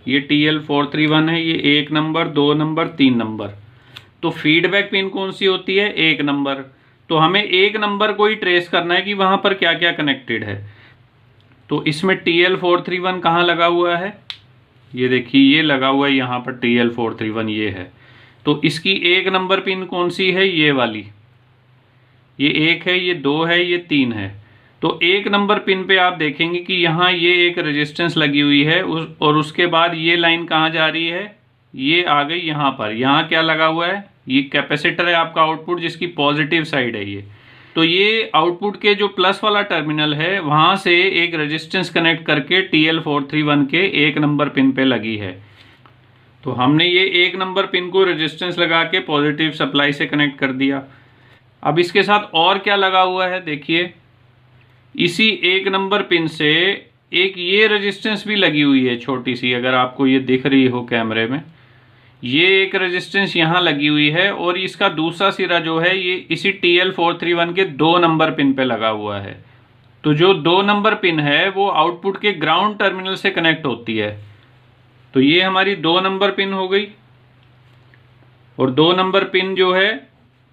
ये TL431 है, ये 1 नंबर 2 नंबर 3 नंबर। तो फीडबैक पिन कौन सी होती है? 1 नंबर। तो हमें 1 नंबर को ही ट्रेस करना है कि वहाँ पर क्या क्या कनेक्टेड है। तो इसमें TL431 कहाँ लगा हुआ है? ये देखिए ये लगा हुआ है यहाँ पर TL431 ये है। तो इसकी 1 नंबर पिन कौन सी है? ये वाली। ये 1 है, ये 2 है, ये 3 है। तो 1 नंबर पिन पे आप देखेंगे कि यहाँ ये एक रेजिस्टेंस लगी हुई है और उसके बाद ये लाइन कहाँ जा रही है? ये आ गई यहाँ पर। यहाँ क्या लगा हुआ है? ये कैपेसिटर है आपका आउटपुट जिसकी पॉजिटिव साइड है ये। तो ये आउटपुट के जो प्लस वाला टर्मिनल है वहाँ से एक रेजिस्टेंस कनेक्ट करके TL431 के 1 नंबर पिन पे लगी है। तो हमने ये 1 नंबर पिन को रेजिस्टेंस लगा के पॉजिटिव सप्लाई से कनेक्ट कर दिया। अब इसके साथ और क्या लगा हुआ है देखिए, इसी 1 नंबर पिन से एक ये रेजिस्टेंस भी लगी हुई है छोटी सी, अगर आपको ये दिख रही हो कैमरे में। ये एक रेजिस्टेंस यहाँ लगी हुई है और इसका दूसरा सिरा जो है ये इसी TL431 के 2 नंबर पिन पे लगा हुआ है। तो जो 2 नंबर पिन है वो आउटपुट के ग्राउंड टर्मिनल से कनेक्ट होती है। तो ये हमारी 2 नंबर पिन हो गई और 2 नंबर पिन जो है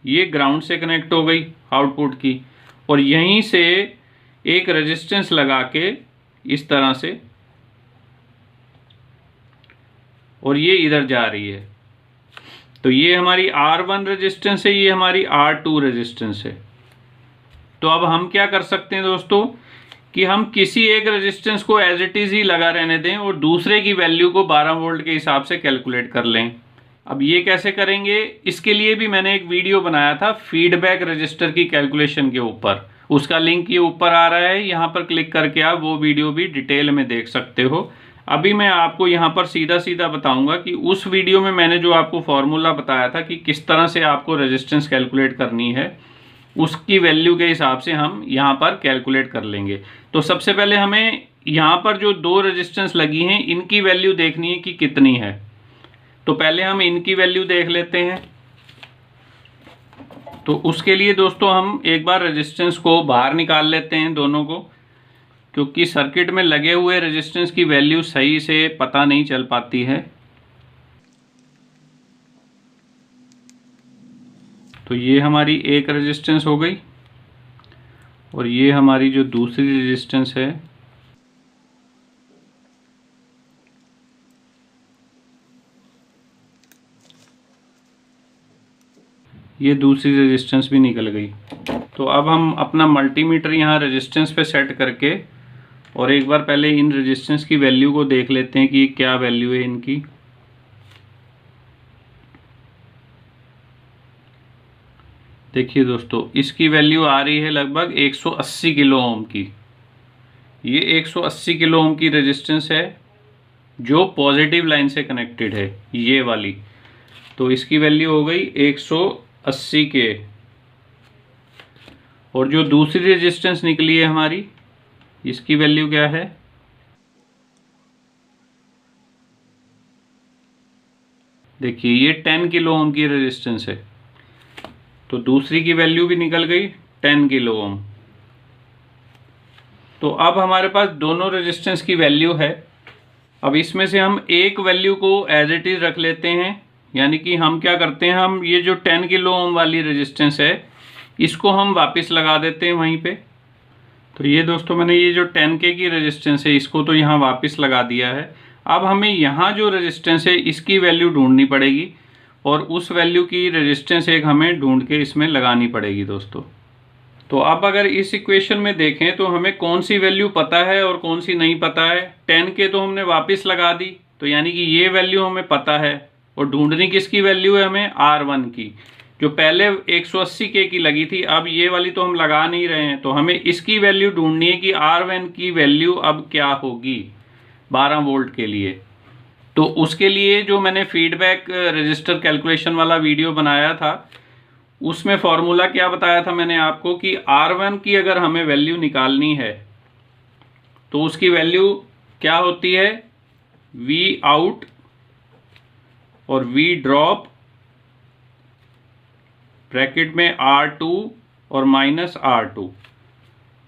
ये ग्राउंड से कनेक्ट हो गई आउटपुट की। और यहीं से एक रेजिस्टेंस लगा के इस तरह से, और ये इधर जा रही है। तो ये हमारी R1 रेजिस्टेंस है, ये हमारी R2 रेजिस्टेंस है। तो अब हम क्या कर सकते हैं दोस्तों कि हम किसी एक रेजिस्टेंस को एज इट इज ही लगा रहने दें और दूसरे की वैल्यू को 12 वोल्ट के हिसाब से कैलकुलेट कर लें। अब ये कैसे करेंगे, इसके लिए भी मैंने एक वीडियो बनाया था फीडबैक रजिस्टर की कैलकुलेशन के ऊपर। उसका लिंक ये ऊपर आ रहा है, यहाँ पर क्लिक करके आप वो वीडियो भी डिटेल में देख सकते हो। अभी मैं आपको यहाँ पर सीधा सीधा बताऊंगा कि उस वीडियो में मैंने जो आपको फॉर्मूला बताया था कि किस तरह से आपको रेजिस्टेंस कैलकुलेट करनी है, उसकी वैल्यू के हिसाब से हम यहाँ पर कैलकुलेट कर लेंगे। तो सबसे पहले हमें यहाँ पर जो 2 रेजिस्टेंस लगी हैं इनकी वैल्यू देखनी है कि कितनी है। तो पहले हम इनकी वैल्यू देख लेते हैं। तो उसके लिए दोस्तों हम एक बार रेजिस्टेंस को बाहर निकाल लेते हैं दोनों को, क्योंकि सर्किट में लगे हुए रेजिस्टेंस की वैल्यू सही से पता नहीं चल पाती है। तो ये हमारी एक रेजिस्टेंस हो गई और ये हमारी जो दूसरी रेजिस्टेंस है ये दूसरी रेजिस्टेंस भी निकल गई। तो अब हम अपना मल्टीमीटर यहाँ रेजिस्टेंस पे सेट करके और एक बार पहले इन रेजिस्टेंस की वैल्यू को देख लेते हैं कि क्या वैल्यू है इनकी। देखिए दोस्तों, इसकी वैल्यू आ रही है लगभग 180 किलो ओम की। ये 180 किलो ओम की रेजिस्टेंस है जो पॉजिटिव लाइन से कनेक्टेड है, ये वाली। तो इसकी वैल्यू हो गई 180 के। और जो दूसरी रेजिस्टेंस निकली है हमारी, इसकी वैल्यू क्या है, देखिए ये 10 किलो ओम की रेजिस्टेंस है। तो दूसरी की वैल्यू भी निकल गई 10 किलो ओम। तो अब हमारे पास दोनों रेजिस्टेंस की वैल्यू है। अब इसमें से हम एक वैल्यू को एज इट इज रख लेते हैं, यानी कि हम क्या करते हैं, हम ये जो 10 किलो ओम वाली रेजिस्टेंस है इसको हम वापस लगा देते हैं वहीं पे। तो ये दोस्तों मैंने ये जो 10K की रेजिस्टेंस है इसको तो यहाँ वापस लगा दिया है। अब हमें यहाँ जो रेजिस्टेंस है इसकी वैल्यू ढूंढनी पड़ेगी और उस वैल्यू की रेजिस्टेंस एक हमें ढूंढ के इसमें लगानी पड़ेगी दोस्तों। तो अब अगर इस इक्वेशन में देखें तो हमें कौन सी वैल्यू पता है और कौन सी नहीं पता है। 10K तो हमने वापस लगा दी, तो यानी कि ये वैल्यू हमें पता है। और ढूंढनी किसकी वैल्यू है हमें, R1 की। जो पहले 180K की लगी थी, अब ये वाली तो हम लगा नहीं रहे हैं, तो हमें इसकी वैल्यू ढूंढनी है कि R1 की वैल्यू अब क्या होगी 12 वोल्ट के लिए। तो उसके लिए जो मैंने फीडबैक रजिस्टर कैलकुलेशन वाला वीडियो बनाया था उसमें फॉर्मूला क्या बताया था मैंने आपको कि R1 की अगर हमें वैल्यू निकालनी है तो उसकी वैल्यू क्या होती है, V आउट और V ड्रॉप ब्रैकेट में R2 और माइनस R2।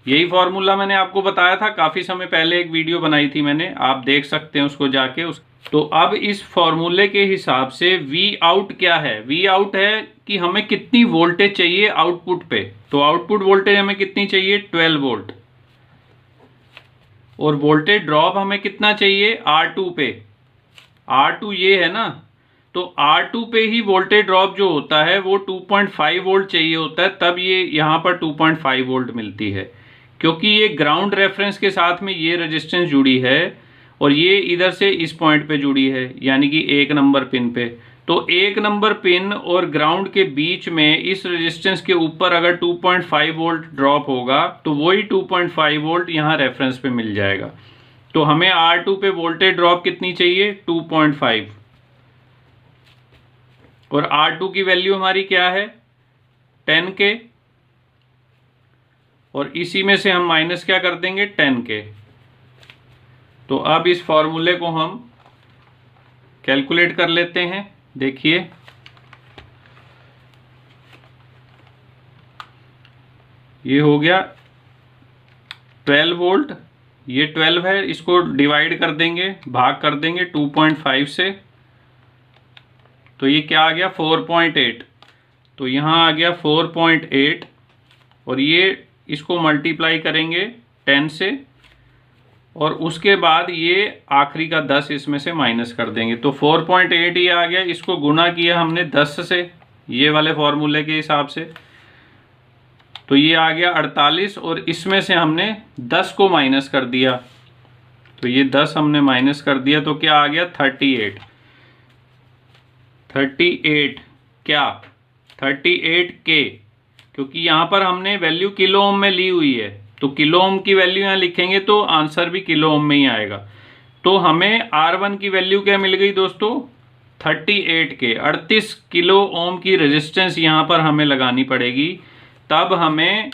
यही फॉर्मूला मैंने आपको बताया था, काफ़ी समय पहले एक वीडियो बनाई थी मैंने, आप देख सकते हैं उसको जाके। तो अब इस फॉर्मूले के हिसाब से V आउट क्या है, V आउट है कि हमें कितनी वोल्टेज चाहिए आउटपुट पे। तो आउटपुट वोल्टेज हमें कितनी चाहिए, 12 वोल्ट। और वोल्टेज ड्रॉप हमें कितना चाहिए, R2 पे। R2 ये है ना, तो R2 पे ही वोल्टेज ड्रॉप जो होता है वो 2.5 वोल्ट चाहिए होता है, तब ये यहाँ पर 2.5 वोल्ट मिलती है। क्योंकि ये ग्राउंड रेफरेंस के साथ में ये रेजिस्टेंस जुड़ी है और ये इधर से इस पॉइंट पे जुड़ी है, यानी कि 1 नंबर पिन पे। तो 1 नंबर पिन और ग्राउंड के बीच में इस रेजिस्टेंस के ऊपर अगर 2.5 वोल्ट ड्रॉप होगा तो वही 2.5 वोल्ट यहाँ रेफरेंस पे मिल जाएगा। तो हमें R2 पे वोल्टेज ड्रॉप कितनी चाहिए, 2.5। और R2 की वैल्यू हमारी क्या है, 10K। और इसी में से हम माइनस क्या कर देंगे, 10K। तो अब इस फॉर्मूले को हम कैलकुलेट कर लेते हैं। देखिए ये हो गया 12 वोल्ट, ये 12 है, इसको डिवाइड कर देंगे, भाग कर देंगे 2.5 से। तो ये क्या आ गया, 4.8। तो यहाँ आ गया 4.8 और ये इसको मल्टीप्लाई करेंगे 10 से और उसके बाद ये आखिरी का 10 इसमें से माइनस कर देंगे। तो 4.8 ये आ गया, इसको गुना किया हमने 10 से, ये वाले फॉर्मूले के हिसाब से। तो ये आ गया 48 और इसमें से हमने 10 को माइनस कर दिया। तो ये 10 हमने माइनस कर दिया तो क्या आ गया, 38। 38 क्या, 38K, क्योंकि यहाँ पर हमने वैल्यू किलो ओम में ली हुई है। तो किलो ओम की वैल्यू यहाँ लिखेंगे तो आंसर भी किलो ओम में ही आएगा। तो हमें R1 की वैल्यू क्या मिल गई दोस्तों, 38K। 38 किलो ओम की रेजिस्टेंस यहाँ पर हमें लगानी पड़ेगी, तब हमें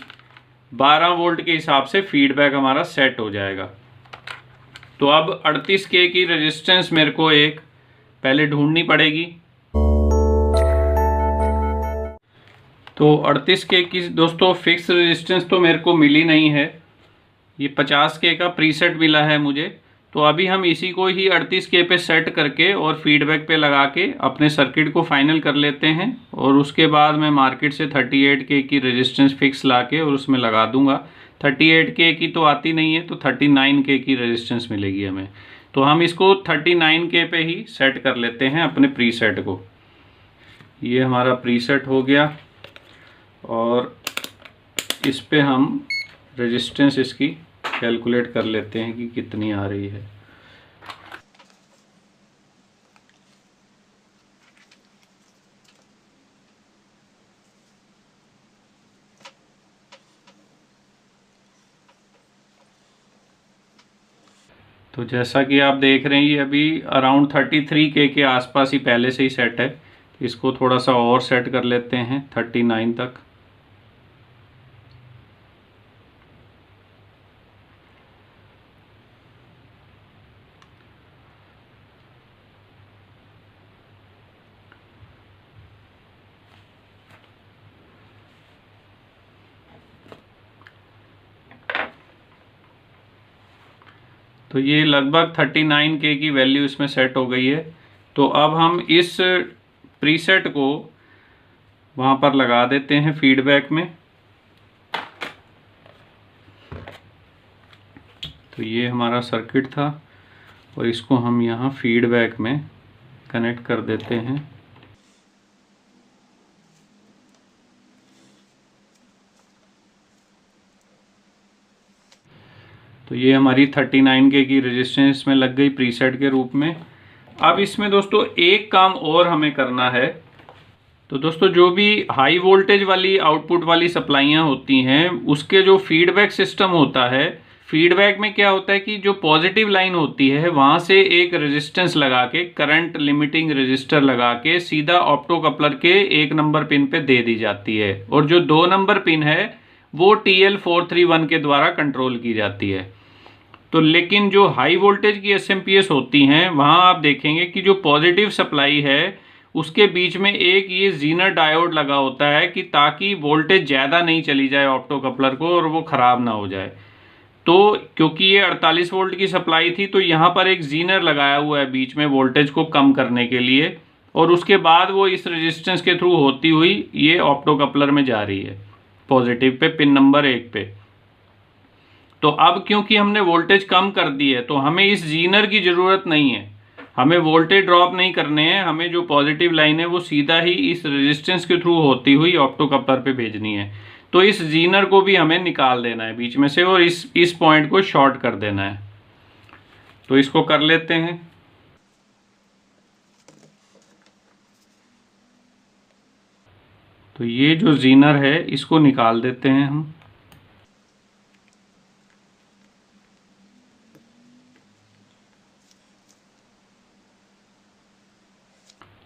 12 वोल्ट के हिसाब से फीडबैक हमारा सेट हो जाएगा। तो अब 38K की रेजिस्टेंस मेरे को एक पहले ढूंढनी पड़ेगी। तो 38K की दोस्तों फिक्स रेजिस्टेंस तो मेरे को मिली नहीं है, ये 50K का प्रीसेट मिला है मुझे। तो अभी हम इसी को ही 38K पे सेट करके और फीडबैक पे लगा के अपने सर्किट को फाइनल कर लेते हैं, और उसके बाद मैं मार्केट से 38K की रेजिस्टेंस फिक्स ला के और उसमें लगा दूंगा। 38K की तो आती नहीं है, तो 39K की रेजिस्टेंस मिलेगी हमें। तो हम इसको 39K पे ही सेट कर लेते हैं अपने प्रीसेट को। ये हमारा प्रीसेट हो गया, और इस पे हम रेजिस्टेंस इसकी कैलकुलेट कर लेते हैं कि कितनी आ रही है। तो जैसा कि आप देख रहे हैं ये अभी अराउंड 33K के आसपास ही पहले से ही सेट है। इसको थोड़ा सा और सेट कर लेते हैं 39 तक। तो ये लगभग 39K की वैल्यू इसमें सेट हो गई है। तो अब हम इस प्रीसेट को वहाँ पर लगा देते हैं फीडबैक में। तो ये हमारा सर्किट था, और इसको हम यहाँ फीडबैक में कनेक्ट कर देते हैं। तो ये हमारी 39K की रेजिस्टेंस में लग गई प्रीसेट के रूप में। अब इसमें दोस्तों एक काम और हमें करना है। तो दोस्तों जो भी हाई वोल्टेज वाली आउटपुट वाली सप्लाइयाँ होती हैं, उसके जो फीडबैक सिस्टम होता है, फीडबैक में क्या होता है कि जो पॉजिटिव लाइन होती है वहाँ से एक रेजिस्टेंस लगा के, करंट लिमिटिंग रेजिस्टर लगा के सीधा ऑप्टो कपलर के 1 नंबर पिन पे दे दी जाती है, और जो 2 नंबर पिन है वो TL431 के द्वारा कंट्रोल की जाती है। तो लेकिन जो हाई वोल्टेज की एसएमपीएस होती हैं वहाँ आप देखेंगे कि जो पॉजिटिव सप्लाई है उसके बीच में एक ये जीनर डायोड लगा होता है, कि ताकि वोल्टेज ज़्यादा नहीं चली जाए ऑप्टो कपलर को और वो ख़राब ना हो जाए। तो क्योंकि ये 48 वोल्ट की सप्लाई थी, तो यहाँ पर एक जीनर लगाया हुआ है बीच में वोल्टेज को कम करने के लिए, और उसके बाद वो इस रेजिस्टेंस के थ्रू होती हुई ये ऑप्टो कपलर में जा रही है पॉजिटिव पे, पिन नंबर 1 पे। तो अब क्योंकि हमने वोल्टेज कम कर दी है तो हमें इस जीनर की ज़रूरत नहीं है, हमें वोल्टेज ड्रॉप नहीं करने हैं, हमें जो पॉजिटिव लाइन है वो सीधा ही इस रेजिस्टेंस के थ्रू होती हुई ऑप्टो कपलर पे भेजनी है। तो इस जीनर को भी हमें निकाल देना है बीच में से, और इस पॉइंट को शॉर्ट कर देना है। तो इसको कर लेते हैं। तो ये जो जीनर है इसको निकाल देते हैं हम।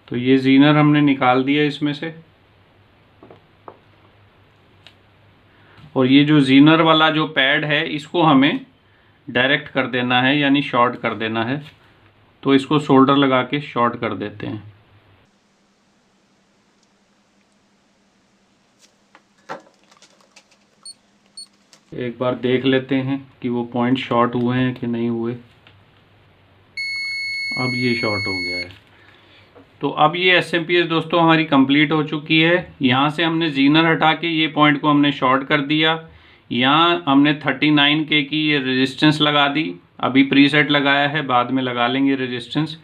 तो ये जीनर हमने निकाल दिया इसमें से, और ये जो जीनर वाला जो पैड है इसको हमें डायरेक्ट कर देना है, यानी शॉर्ट कर देना है। तो इसको सोल्डर लगा के शॉर्ट कर देते हैं। एक बार देख लेते हैं कि वो पॉइंट शॉर्ट हुए हैं कि नहीं हुए। अब ये शॉर्ट हो गया है। तो अब ये एसएमपीएस दोस्तों हमारी कंप्लीट हो चुकी है। यहाँ से हमने जीनर हटा के ये पॉइंट को हमने शॉर्ट कर दिया। यहाँ हमने 39K की ये रेजिस्टेंस लगा दी, अभी प्रीसेट लगाया है, बाद में लगा लेंगे रेजिस्टेंस।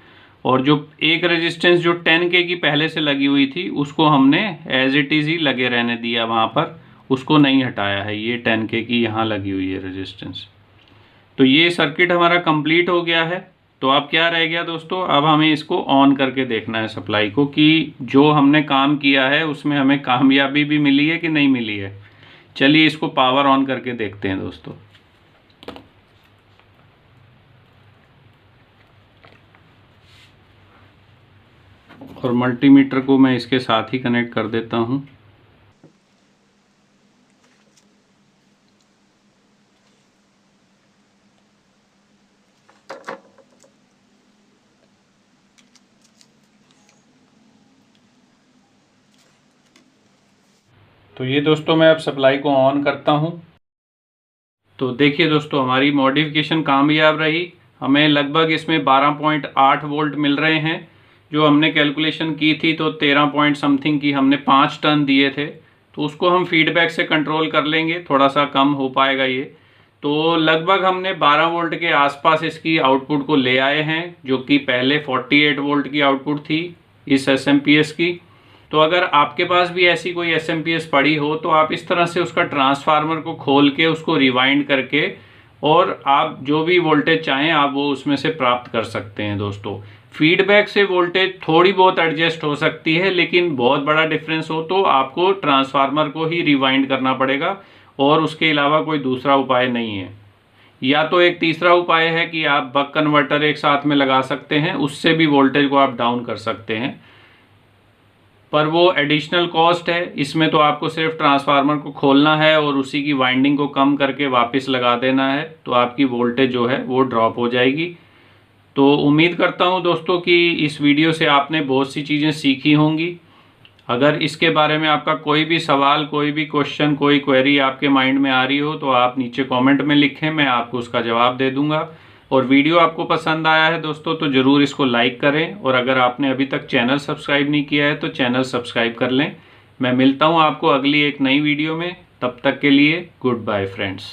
और जो एक रेजिस्टेंस जो 10K की पहले से लगी हुई थी उसको हमने एज इट इज़ ही लगे रहने दिया वहाँ पर, उसको नहीं हटाया है। ये 10K की यहाँ लगी हुई है रेजिस्टेंस। तो ये सर्किट हमारा कंप्लीट हो गया है। तो अब क्या रह गया दोस्तों, अब हमें इसको ऑन करके देखना है सप्लाई को, कि जो हमने काम किया है उसमें हमें कामयाबी भी मिली है कि नहीं मिली है। चलिए इसको पावर ऑन करके देखते हैं दोस्तों। और मल्टीमीटर को मैं इसके साथ ही कनेक्ट कर देता हूं। तो ये दोस्तों मैं अब सप्लाई को ऑन करता हूं। तो देखिए दोस्तों हमारी मॉडिफिकेशन कामयाब रही। हमें लगभग इसमें 12.8 वोल्ट मिल रहे हैं। जो हमने कैलकुलेशन की थी तो 13 पॉइंट समथिंग की हमने 5 टर्न दिए थे, तो उसको हम फीडबैक से कंट्रोल कर लेंगे, थोड़ा सा कम हो पाएगा ये। तो लगभग हमने 12 वोल्ट के आसपास इसकी आउटपुट को ले आए हैं, जो कि पहले 48 वोल्ट की आउटपुट थी इस SMPS की। तो अगर आपके पास भी ऐसी कोई SMPS पड़ी हो तो आप इस तरह से उसका ट्रांसफार्मर को खोल के उसको रिवाइंड करके और आप जो भी वोल्टेज चाहें आप वो उसमें से प्राप्त कर सकते हैं। दोस्तों, फीडबैक से वोल्टेज थोड़ी बहुत एडजस्ट हो सकती है, लेकिन बहुत बड़ा डिफरेंस हो तो आपको ट्रांसफार्मर को ही रिवाइंड करना पड़ेगा और उसके अलावा कोई दूसरा उपाय नहीं है। या तो एक तीसरा उपाय है कि आप बक कन्वर्टर एक साथ में लगा सकते हैं, उससे भी वोल्टेज को आप डाउन कर सकते हैं, पर वो एडिशनल कॉस्ट है। इसमें तो आपको सिर्फ ट्रांसफार्मर को खोलना है और उसी की वाइंडिंग को कम करके वापस लगा देना है, तो आपकी वोल्टेज जो है वो ड्रॉप हो जाएगी। तो उम्मीद करता हूं दोस्तों कि इस वीडियो से आपने बहुत सी चीज़ें सीखी होंगी। अगर इसके बारे में आपका कोई भी सवाल, कोई भी क्वेश्चन, कोई क्वेरी आपके माइंड में आ रही हो तो आप नीचे कमेंट में लिखें, मैं आपको उसका जवाब दे दूंगा। और वीडियो आपको पसंद आया है दोस्तों तो ज़रूर इसको लाइक करें, और अगर आपने अभी तक चैनल सब्सक्राइब नहीं किया है तो चैनल सब्सक्राइब कर लें। मैं मिलता हूँ आपको अगली एक नई वीडियो में, तब तक के लिए गुड बाय फ्रेंड्स।